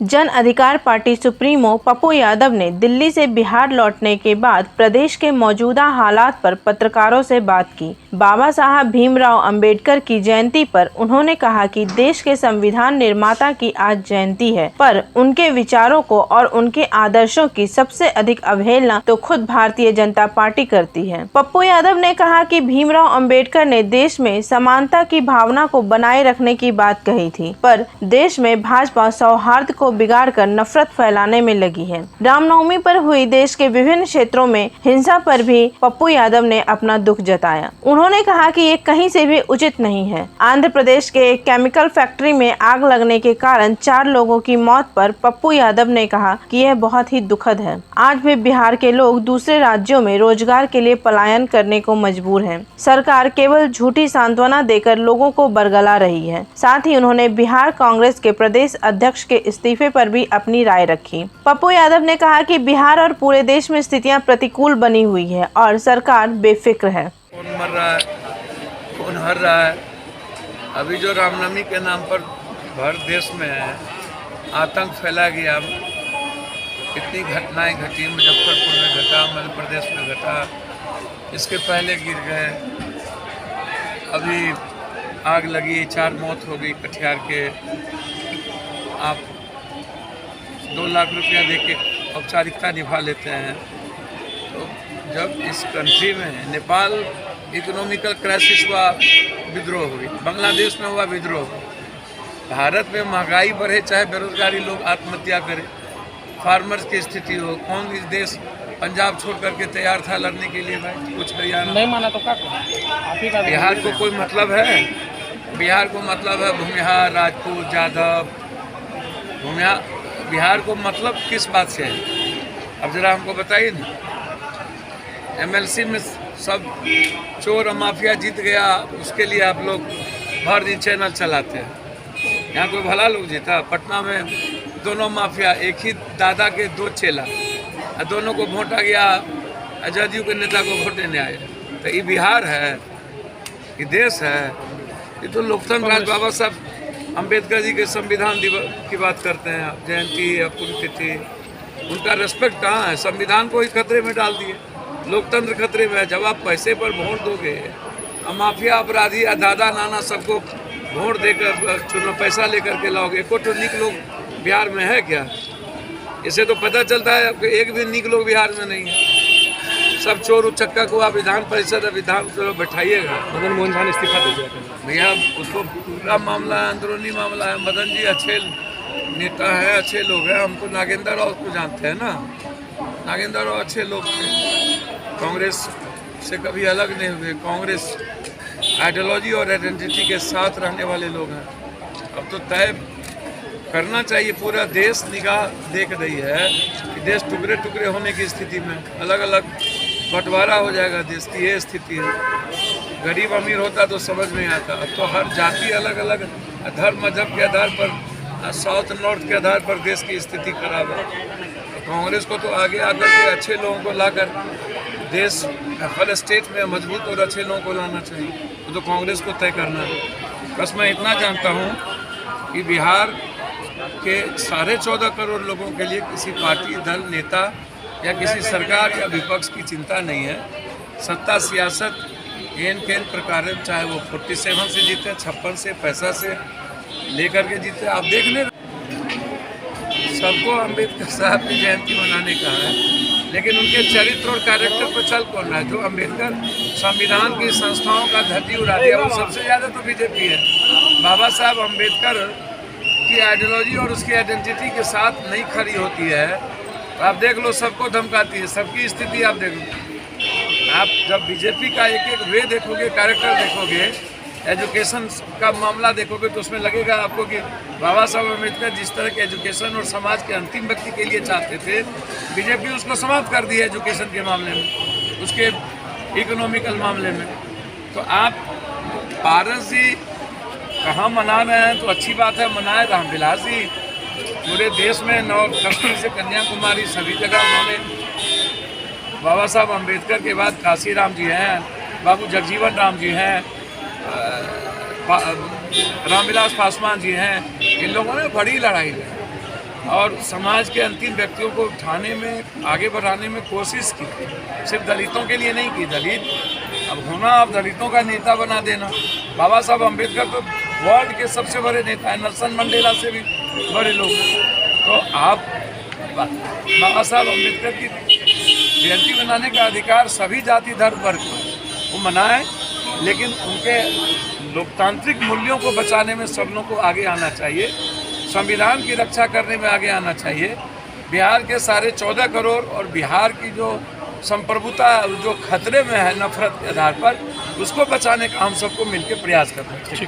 जन अधिकार party supremo Pappu Yadav ने दिल्ली से बिहार लौटने के बाद प्रदेश के मौजूदा हालात पर पत्रकारों से बात की। बाबा साहब भीमराव अंबेडकर की जयंती पर उन्होंने कहा कि देश के संविधान निर्माता की आज जयंती है, पर उनके विचारों को और उनके आदर्शों की सबसे अधिक अवहेलना तो खुद भारतीय जनता पार्टी करती है। पप्पू यादव ने कहा कि भीमराव अंबेडकर ने देश में समानता की भावना को बनाए रखने की बात कही थी, पर देश में भाजपा सौहार्द को बिगाड़कर नफरत फैलाने में लगी है। रामनवमी पर हुई देश के विभिन्न क्षेत्रों में हिंसा पर भी पप्पू यादव ने अपना दुख जताया। उन्होंने कहा कि ये कहीं से भी उचित नहीं है। आंध्र प्रदेश के एक केमिकल फैक्ट्री में आग लगने के कारण 4 लोगों की मौत पर पप्पू यादव ने कहा कि यह बहुत ही दुखद है। आज भी बिहार के लोग दूसरे राज्यों में रोजगार के लिए पलायन करने को मजबूर हैं। सरकार केवल झूठी सांत्वना देकर लोगों को बरगला रही है। साथ ही उन्होंने बिहार कांग्रेस के प्रदेश अध्यक्ष के इस्तीफे पर भी अपनी राय रखी। पप्पू यादव ने कहा कि बिहार और पूरे देश में स्थितियां प्रतिकूल बनी हुई है और सरकार बेफिक्र है। कौन मर रहा है, कौन हर रहा है। अभी जो रामनवमी के नाम पर भर देश में है आतंक फैला गया। कितनी घटनाएं घटी, मुजफ्फरपुर में घटा, मध्य प्रदेश में घटा, इसके पहले गिर गए। अभी आग लगी, 4 मौत हो गई कटिहार के। आप 2 लाख रुपया दे के औपचारिकता निभा लेते हैं। तो जब इस कंट्री में नेपाल इकोनॉमिकल क्राइसिस हुआ, विद्रोह हुई, बांग्लादेश में हुआ विद्रोह, भारत में महंगाई बढ़े, चाहे बेरोजगारी, लोग आत्महत्या करें, फार्मर्स की स्थिति हो, कौन इस देश पंजाब छोड़ करके तैयार था लड़ने के लिए? भाई कुछ हरियाणा नहीं माना तो क्या? बिहार को कोई मतलब है? बिहार को मतलब है भूमिहार, राजपूत, यादव, भूमिहार। बिहार को मतलब किस बात से है? अब जरा हमको बताइए ना। एमएलसी में सब चोर और माफिया जीत गया, उसके लिए आप लोग भर दिन चैनल चलाते हैं। यहाँ कोई भला लोग जीता? पटना में दोनों माफिया, एक ही दादा के 2 चेला, दोनों को वोटा गया, जदयू के नेता को वोट देने आए। तो ये बिहार है, ये देश है, ये तो लोकतंत्र राज। बाबा साहब अंबेडकर जी के संविधान दिवस की बात करते हैं, जयंती या पुण्यतिथि, उनका रेस्पेक्ट कहाँ है? संविधान को ही खतरे में डाल दिए, लोकतंत्र खतरे में है। जब आप पैसे पर वोट दोगे, माफिया, अपराधी या दादा नाना सबको वोट देकर चुनाव पैसा लेकर के लाओगे, एको तो नीक लोग बिहार में है क्या? इसे तो पता चलता है कि एक भी नीक लोग बिहार में नहीं है। सब चोर उचक्का को आप विधान परिषद विधान बैठाइएगा। मदन मोहन झा ने इस्तीफा दे दिया भैया, उसको पूरा मामला है, अंदरूनी मामला है। मदन जी अच्छे नेता हैं, अच्छे लोग हैं। हमको नागेंद्र राव को जानते हैं ना, नागेंद्र राव अच्छे लोग थे, कांग्रेस से कभी अलग नहीं हुए। कांग्रेस आइडियोलॉजी और आइडेंटिटी के साथ रहने वाले लोग हैं। अब तो तय करना चाहिए, पूरा देश निगाह देख रही है कि देश टुकड़े टुकड़े होने की स्थिति में, अलग अलग बंटवारा हो जाएगा देश की, ये स्थिति है। गरीब अमीर होता तो समझ में आता। अब तो हर जाति अलग अलग धर्म मजहब के आधार पर, साउथ नॉर्थ के आधार पर देश की स्थिति खराब है। तो कांग्रेस को तो आगे आकर के अच्छे लोगों को लाकर देश हर स्टेट में मजबूत और अच्छे लोगों को लाना चाहिए। तो कांग्रेस को तय करना है। बस मैं इतना जानता हूँ कि बिहार के 14.5 करोड़ लोगों के लिए किसी पार्टी, दल, नेता या किसी सरकार या विपक्ष की चिंता नहीं है। सत्ता, सियासत एन केन प्रकार, चाहे वो 47 से जीते, 56 से, पैसा से लेकर के जीते। आप देख ले, सबको अम्बेडकर साहब की जयंती मनाने का है, लेकिन उनके चरित्र और कैरेक्टर पर चल कौन रहा है? जो अम्बेडकर संविधान की संस्थाओं का धज्जी उड़ा दिया, वो सबसे ज़्यादा तो बीजेपी है। बाबा साहब अम्बेडकर की आइडियोलॉजी और उसकी आइडेंटिटी के साथ नहीं खड़ी होती है तो आप देख लो, सबको धमकाती है। सबकी स्थिति आप देख लो। आप जब बीजेपी का एक एक वे देखोगे, कैरेक्टर देखोगे, एजुकेशन का मामला देखोगे, तो उसमें लगेगा आपको कि बाबा साहब अम्बेडकर जिस तरह के एजुकेशन और समाज के अंतिम व्यक्ति के लिए चाहते थे, बीजेपी उसको समाप्त कर दी है एजुकेशन के मामले में, उसके इकोनॉमिकल मामले में। तो आप पारस जी कहाँ मना रहे हैं तो अच्छी बात है, मनाए। रामविलास जी पूरे देश में, कश्मीर से कन्याकुमारी सभी जगह उन्होंने, बाबा साहब अम्बेडकर के बाद काशीराम जी हैं, बाबू जगजीवन राम जी हैं, रामविलास पासवान जी हैं, इन लोगों ने बड़ी लड़ाई लड़ी। और समाज के अंतिम व्यक्तियों को उठाने में, आगे बढ़ाने में कोशिश की। सिर्फ दलितों के लिए नहीं की। दलित अब होना, अब दलितों का नेता बना देना। बाबा साहब अम्बेडकर तो वर्ल्ड के सबसे बड़े नेता हैं, नेल्सन मंडेला से भी बड़े लोग। तो आप बाबा साहब अम्बेडकर की जयंती मनाने का अधिकार सभी जाति धर्म वर्ग को वो मनाएं, लेकिन उनके लोकतांत्रिक मूल्यों को बचाने में सब लोगों को आगे आना चाहिए, संविधान की रक्षा करने में आगे आना चाहिए। बिहार के 14.5 करोड़ और बिहार की जो संप्रभुता जो खतरे में है नफरत के आधार पर, उसको बचाने का हम सबको मिलकर प्रयास करना चाहिए।